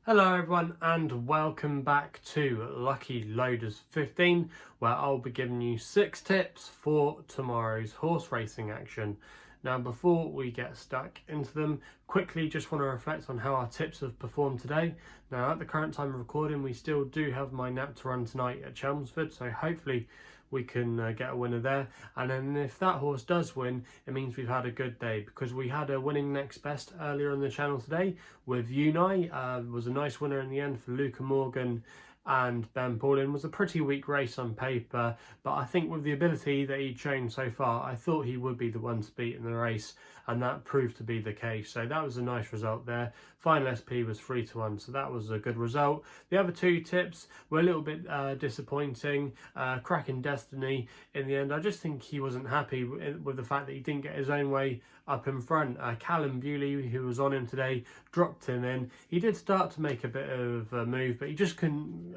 Hello everyone and welcome back to Lucky Loaders 15, where I'll be giving you 6 tips for tomorrow's horse racing action. Now before we get stuck into them, quickly just want to reflect on how our tips have performed today. Now at the current time of recording we still do have my nap to run tonight at Chelmsford, so hopefully we can get a winner there, and then if that horse does win, it means we've had a good day, because we had a winning next best earlier on the channel today with Unai. Was a nice winner in the end for Luca Morgan and Ben Paulin. Was a pretty weak race on paper, but I think with the ability that he'd shown so far, I thought he would be the one to beat in the race, and that proved to be the case. So that was a nice result there. Final SP was 3-1, so that was a good result. The other 2 tips were a little bit disappointing. Cracking Destiny in the end, I just think he wasn't happy with the fact that he didn't get his own way up in front. Callum Bewley, who was on him today, dropped him in. He did start to make a bit of a move, but he just couldn't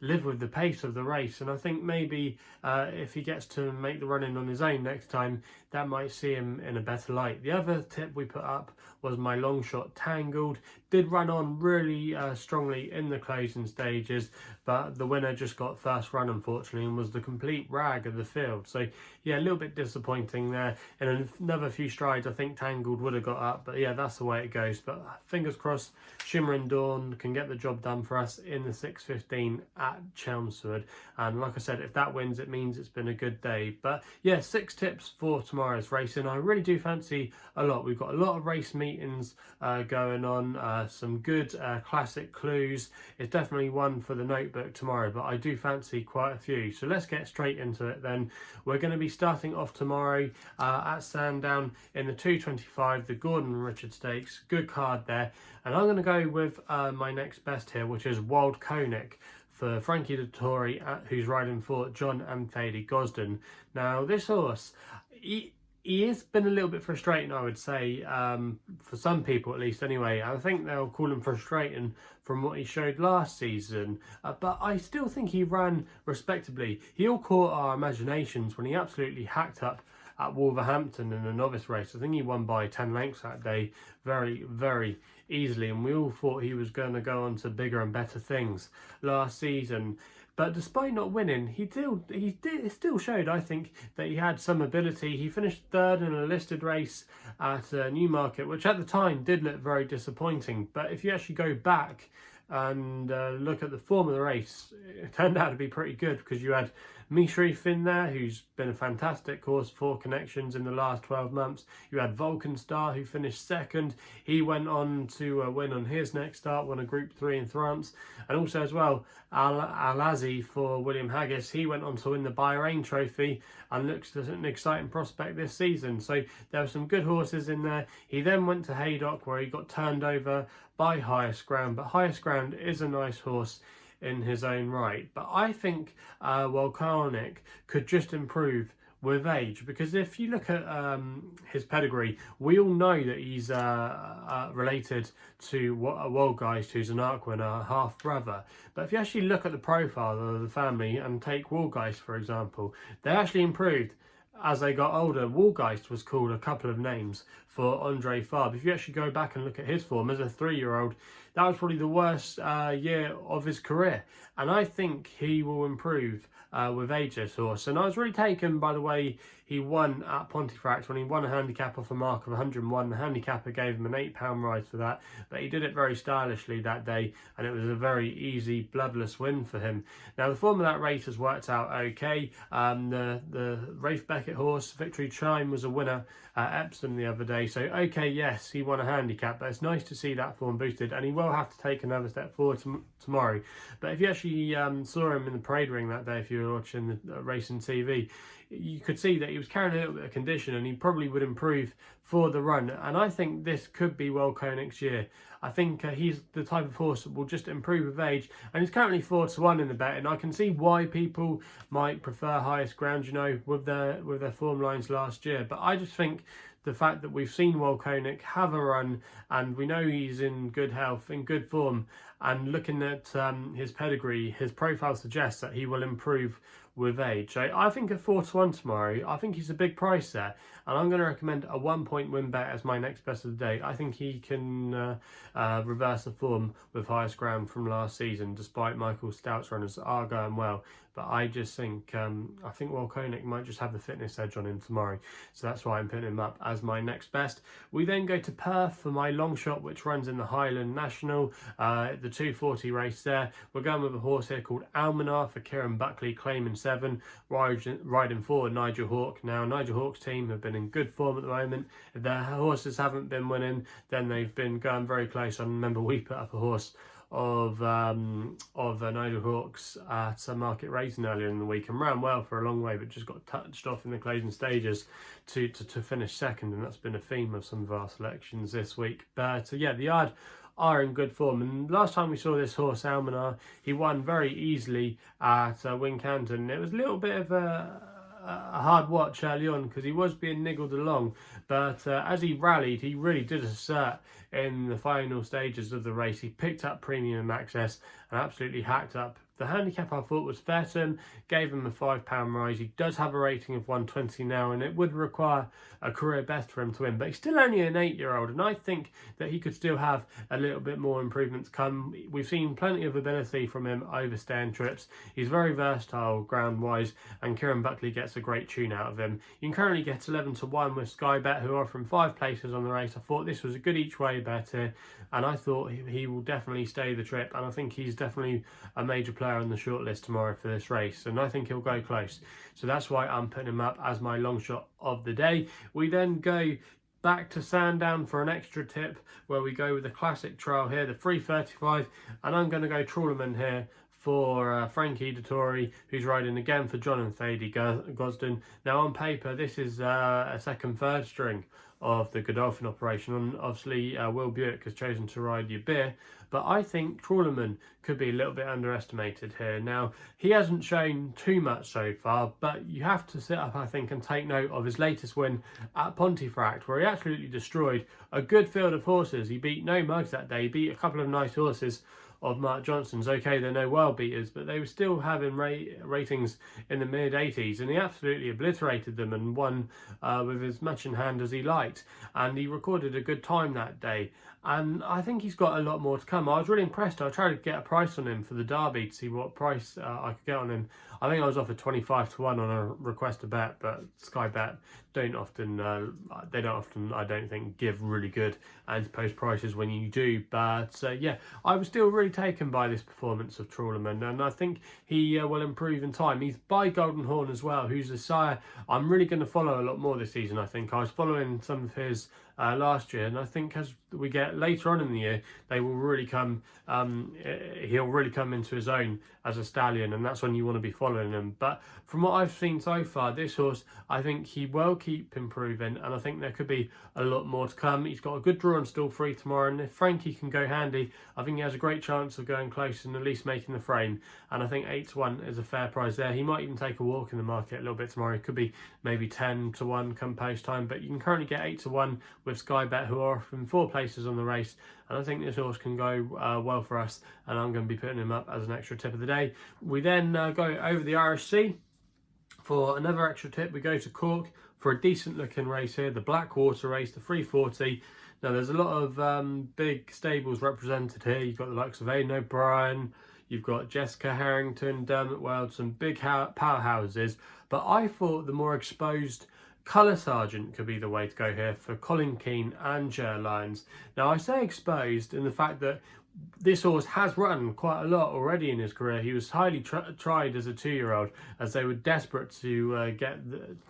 live with the pace of the race, and I think maybe if he gets to make the run-in on his own next time, that might see him in a better light. The other tip we put up was my Longshot Tangled. Did run on really strongly in the closing stages, but the winner just got first run unfortunately and was the complete rag of the field. So yeah, a little bit disappointing there. In another few strides I think Tangled would have got up, but yeah, that's the way it goes. But fingers crossed Shimmering Dawn can get the job done for us in the 6:15 at Chelmsford, and like I said, if that wins it means it's been a good day. But yeah, 6 tips for tomorrow's racing. I really do fancy a lot. We've got a lot of race meetings going on, some good classic clues. It's definitely one for the notebook tomorrow, but I do fancy quite a few. So let's get straight into it then. We're going to be starting off tomorrow at Sandown in the 225, the Gordon Richard Stakes. Good card there, and I'm going to go with my next best here, which is Waldkonig for Frankie Dettori, who's riding for John and Thady Gosden. Now this horse, he has been a little bit frustrating, I would say, for some people at least anyway. I think they'll call him frustrating from what he showed last season, but I still think he ran respectably. He all caught our imaginations when he absolutely hacked up at Wolverhampton in a novice race. I think he won by 10 lengths that day, very, very easily, and we all thought he was going to go on to bigger and better things last season. But despite not winning, he still showed, I think, that he had some ability. He finished 3rd in a listed race at Newmarket, which at the time did look very disappointing. But if you actually go back and look at the form of the race, it turned out to be pretty good, because you had Mishrif in there, who's been a fantastic horse for connections in the last 12 months. You had Vulcan Star, who finished 2nd. He went on to win on his next start, won a Group 3 in France. And also as well, Alazi for William Haggis. He went on to win the Bahrain Trophy and looks an exciting prospect this season. So there were some good horses in there. He then went to Haydock, where he got turned over by Highest Ground. But Highest Ground is a nice horse in his own right, but I think Waldkonig could just improve with age, because if you look at his pedigree, we all know that he's related to Waldgeist, who's an Arc winner, half brother. But if you actually look at the profile of the family and take Waldgeist for example, they actually improved as they got older. Waldgeist was called a couple of names for Andre Fabre. If you actually go back and look at his form as a 3-year-old, that was probably the worst year of his career. And I think he will improve with age, this horse. And I was really taken by the way he won at Pontefract, when he won a handicap off a mark of 101. The handicapper gave him an £8 ride for that, but he did it very stylishly that day, and it was a very easy, bloodless win for him. Now the form of that race has worked out okay. The Rafe Beckett horse, Victory Chime, was a winner at Epsom the other day. So okay, yes, he won a handicap, but it's nice to see that form boosted, and he will have to take another step forward tomorrow. But if you actually saw him in the parade ring that day, if you were watching the racing TV, you could see that he was carrying a little bit of condition, and he probably would improve for the run. And I think this could be Waldkonig's year. I think he's the type of horse that will just improve with age, and he's currently 4-1 in the bet, and I can see why people might prefer Highest Ground, you know, with their form lines last year. But I just think the fact that we've seen Waldkonig have a run, and we know he's in good health, in good form, and looking at his pedigree, his profile suggests that he will improve with age. So I think at 4-1 tomorrow, I think he's a big price there. And I'm going to recommend a 1-point win bet as my next best of the day. I think he can reverse the form with highest ground from last season, despite Michael Stout's runners are going well. But I just think I think Waldkonig might just have the fitness edge on him tomorrow. So that's why I'm putting him up as my next best. We then go to Perth for my Longshot, which runs in the Highland National, the 240 race there. We're going with a horse here called Alminar for Kieran Buckley, claiming 7, riding forward Nigel Hawke. Now, Nigel Hawke's team have been in good form at the moment. If their horses haven't been winning, then they've been going very close. I remember we put up a horse of Nigel Hawke's at some market racing earlier in the week and ran well for a long way, but just got touched off in the closing stages to finish second, and that's been a theme of some of our selections this week. But yeah, the yard are in good form, and last time we saw this horse Alminar, he won very easily at Wincanton. It was a little bit of a hard watch early on because he was being niggled along, but as he rallied, he really did assert in the final stages of the race. He picked up premium access and absolutely hacked up. The handicap I thought was fair to him, gave him a £5 rise. He does have a rating of 120 now, and it would require a career best for him to win, but he's still only an 8-year-old, and I think that he could still have a little bit more improvement to come. We've seen plenty of ability from him over staying trips. He's very versatile ground wise, and Kieran Buckley gets a great tune out of him. You can currently get 11-1 with SkyBet, who are from 5 places on the race. I thought this was a good each way bet here, and I thought he will definitely stay the trip, and I think he's definitely a major player on the shortlist tomorrow for this race, and I think he'll go close. So that's why I'm putting him up as my long shot of the day. We then go back to Sandown for an extra tip, where we go with the classic trial here, the 335, and I'm going to go Trawlerman here for Frankie Dettori, who's riding again for John and Thady Gosden. Now on paper, this is a third string of the Godolphin operation, and obviously Will Buick has chosen to ride your beer, but I think Trawlerman could be a little bit underestimated here. Now, he hasn't shown too much so far, but you have to sit up, I think, and take note of his latest win at Pontefract, where he absolutely destroyed a good field of horses. He beat no mugs that day. He beat a couple of nice horses of Mark Johnson's. Okay, they're no world beaters, but they were still having ratings in the mid-80s, and he absolutely obliterated them and won with as much in hand as he liked, and he recorded a good time that day, and I think he's got a lot more to come. I was really impressed. I tried to get a price on him for the Derby to see what price I could get on him. I think I was offered 25-1 on a request to bet, but SkyBet don't often, I don't think, give really good anti-post prices when you do. But yeah, I was still really taken by this performance of Trawlerman, and I think he will improve in time. He's by Golden Horn as well, who's a sire I'm really going to follow a lot more this season. I think I was following some of his last year, and I think as we get later on in the year, they will really come. He'll really come into his own as a stallion, and that's when you want to be following him. But from what I've seen so far, this horse, I think he will keep improving, and I think there could be a lot more to come. He's got a good draw on Stall 3 tomorrow, and if Frankie can go handy, I think he has a great chance of going close and at least making the frame. And I think 8-1 is a fair price there. He might even take a walk in the market a little bit tomorrow. It could be maybe 10-1 come post time, but you can currently get 8-1 with SkyBet, who are from 4 places on the race, and I think this horse can go well for us, and I'm going to be putting him up as an extra tip of the day. We then go over the Irish Sea for another extra tip. We go to Cork for a decent looking race here, the Blackwater race, the 340. Now there's a lot of big stables represented here. You've got the likes of Aidan O'Brien, you've got Jessica Harrington, Dermot Weld, some big powerhouses, but I thought the more exposed Colour Sergeant could be the way to go here for Colin Keane and Ger Lyons. Now I say exposed in the fact that this horse has run quite a lot already in his career. He was highly tried as a 2-year-old, as they were desperate to get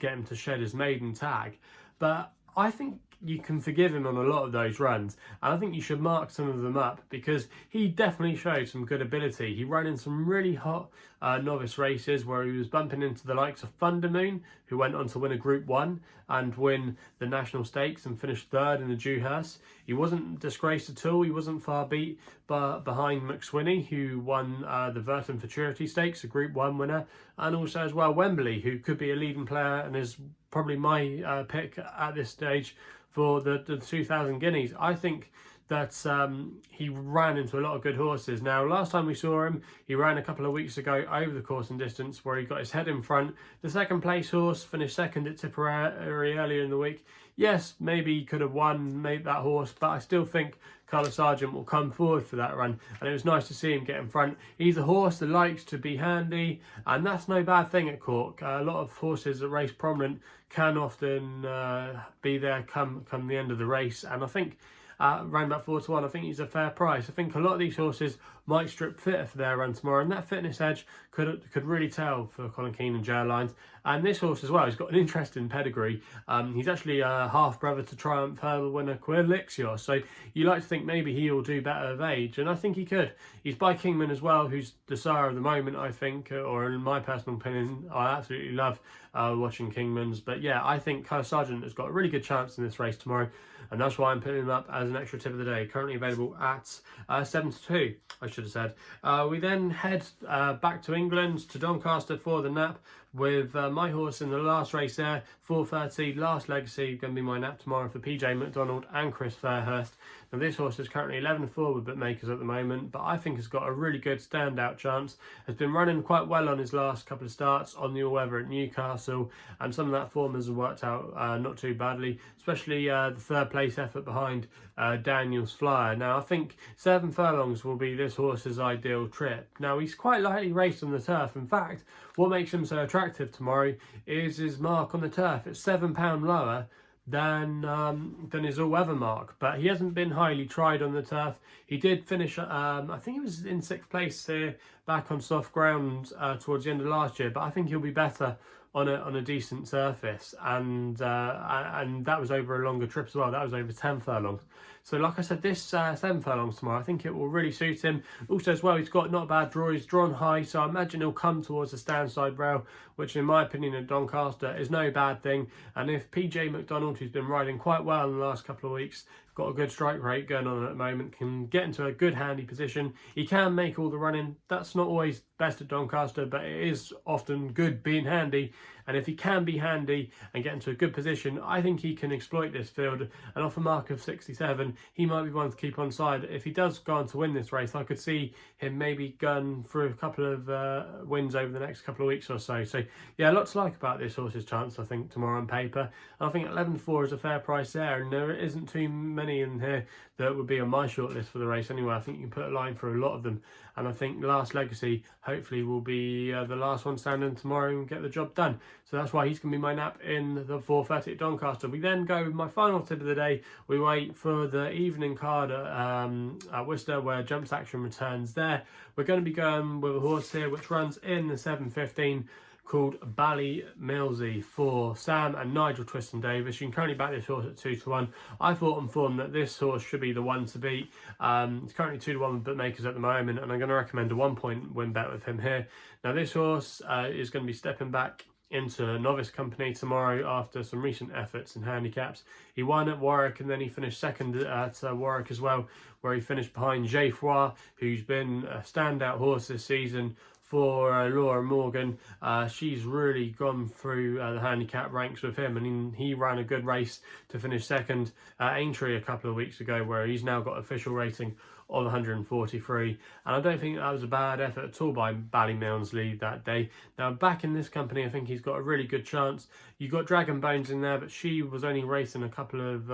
him to shed his maiden tag. But I think you can forgive him on a lot of those runs, and I think you should mark some of them up because he definitely showed some good ability. He ran in some really hot novice races where he was bumping into the likes of Thundermoon, who went on to win a Group 1 and win the National Stakes and finished 3rd in the Dewhurst. He wasn't disgraced at all. He wasn't far beat behind McSwinney, who won the Verton Futurity Stakes, a Group 1 winner, and also as well Wembley, who could be a leading player and is probably my pick at this stage for the 2000 Guineas. I think that he ran into a lot of good horses. Now, last time we saw him, he ran a couple of weeks ago over the course and distance where he got his head in front. The second place horse finished second at Tipperary earlier in the week. Yes, maybe he could have won, made that horse, but I still think Colour Sergeant will come forward for that run, and it was nice to see him get in front. He's a horse that likes to be handy, and that's no bad thing at Cork. A lot of horses that race prominent can often be there come the end of the race, and I think round about 4 to 1, I think he's a fair price. I think a lot of these horses might strip fitter for their run tomorrow, and that fitness edge could really tell for Colin Keane and Joe Lyons. And this horse as well, he's got an interesting pedigree. He's actually a half brother to Triumph Hurdle winner Quilixios, so you like to think maybe he'll do better of age, and I think he could. He's by Kingman as well, who's the sire of the moment, I think, or in my personal opinion, I absolutely love watching Kingman's. But yeah, I think Colour Sergeant has got a really good chance in this race tomorrow, and that's why I'm putting him up as an extra tip of the day. Currently available at 7 to 2, I should have said. We then head back to England, to Doncaster for the nap, with my horse in the last race there, 4:30, Last Legacy, going to be my nap tomorrow for PJ McDonald and Chris Fairhurst. Now this horse is currently 11-4 with bookmakers at the moment, but I think has got a really good standout chance. Has been running quite well on his last couple of starts on the all-weather at Newcastle, and some of that form has worked out not too badly, especially the third place effort behind Daniel's Flyer. Now I think 7 furlongs will be this horse's ideal trip. Now he's quite lightly raced on the turf. In fact, what makes him so attractive tomorrow is his mark on the turf. It's £7 lower than his all-weather mark, but he hasn't been highly tried on the turf. He did finish, I think he was in 6th place here back on soft ground towards the end of last year, but I think he'll be better on a decent surface, and that was over a longer trip as well. That was over 10 furlongs. So like I said, this 7 furlongs tomorrow, I think it will really suit him. Also as well, he's got not a bad draw. He's drawn high, so I imagine he'll come towards the standside rail, which in my opinion at Doncaster is no bad thing. And if PJ McDonald, who's been riding quite well in the last couple of weeks, got a good strike rate going on at the moment, can get into a good handy position. He can make all the running. That's not always best at Doncaster, but it is often good being handy. And if he can be handy and get into a good position, I think he can exploit this field. And off a mark of 67, he might be one to keep on side. If he does go on to win this race, I could see him maybe gun through a couple of wins over the next couple of weeks or so. So yeah, a lot to like about this horse's chance, I think, tomorrow on paper. And I think 11-4 is a fair price there, and there isn't too many in here that would be on my shortlist for the race anyway. I think you can put a line for a lot of them, and I think Last Legacy hopefully will be the last one standing tomorrow and get the job done. So that's why he's going to be my nap in the 4:30 at Doncaster. We then go with my final tip of the day. We wait for the evening card at Worcester, where Jumps Action returns there. We're going to be going with a horse here which runs in the 7:15, called Ballymillsy, for Sam and Nigel Twiston Davis. You can currently back this horse at 2 to 1. I thought on form that this horse should be the one to beat. It's currently 2 to 1 with bookmakers at the moment, and I'm going to recommend a 1-point win bet with him here. Now this horse is going to be stepping back into novice company tomorrow after some recent efforts and handicaps. He won at Warwick, and then he finished second at Warwick as well, where he finished behind Geoffroy, who's been a standout horse this season for Laura Morgan. She's really gone through the handicap ranks with him, and he ran a good race to finish second at Aintree a couple of weeks ago, where he's now got official rating of 143, and I don't think that was a bad effort at all by Ballymillsy that day. Now back in this company, I think he's got a really good chance. You got Dragon Bones in there, but she was only racing a couple of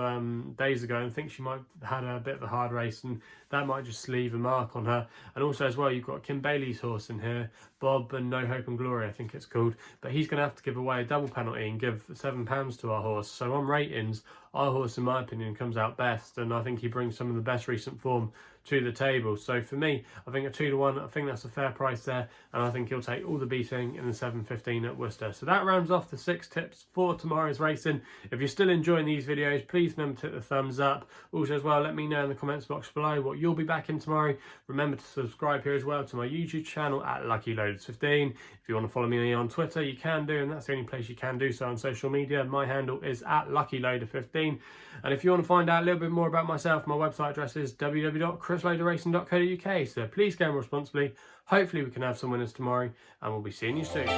days ago, and I think she might have had a bit of a hard race, and that might just leave a mark on her. And also as well, you've got Kim Bailey's horse in here, Bob and No Hope and Glory, I think it's called, but he's going to have to give away a double penalty and give £7 to our horse. So on ratings, our horse, in my opinion, comes out best, and I think he brings some of the best recent form to the table. So for me, I think a 2 to 1, I think that's a fair price there, and I think he'll take all the beating in the 7:15 at Worcester. So that rounds off the 6 tips for tomorrow's racing. If you're still enjoying these videos, please remember to hit the thumbs up. Also as well, let me know in the comments box below what you'll be back in tomorrow. Remember to subscribe here as well to my YouTube channel at LuckyLoaders15. If you want to follow me on Twitter, you can do, and that's the only place you can do so on social media. My handle is at LuckyLoader15. And if you want to find out a little bit more about myself, my website address is www.chrisloaderracing.co.uk. So please gamble responsibly. Hopefully we can have some winners tomorrow, and we'll be seeing you soon.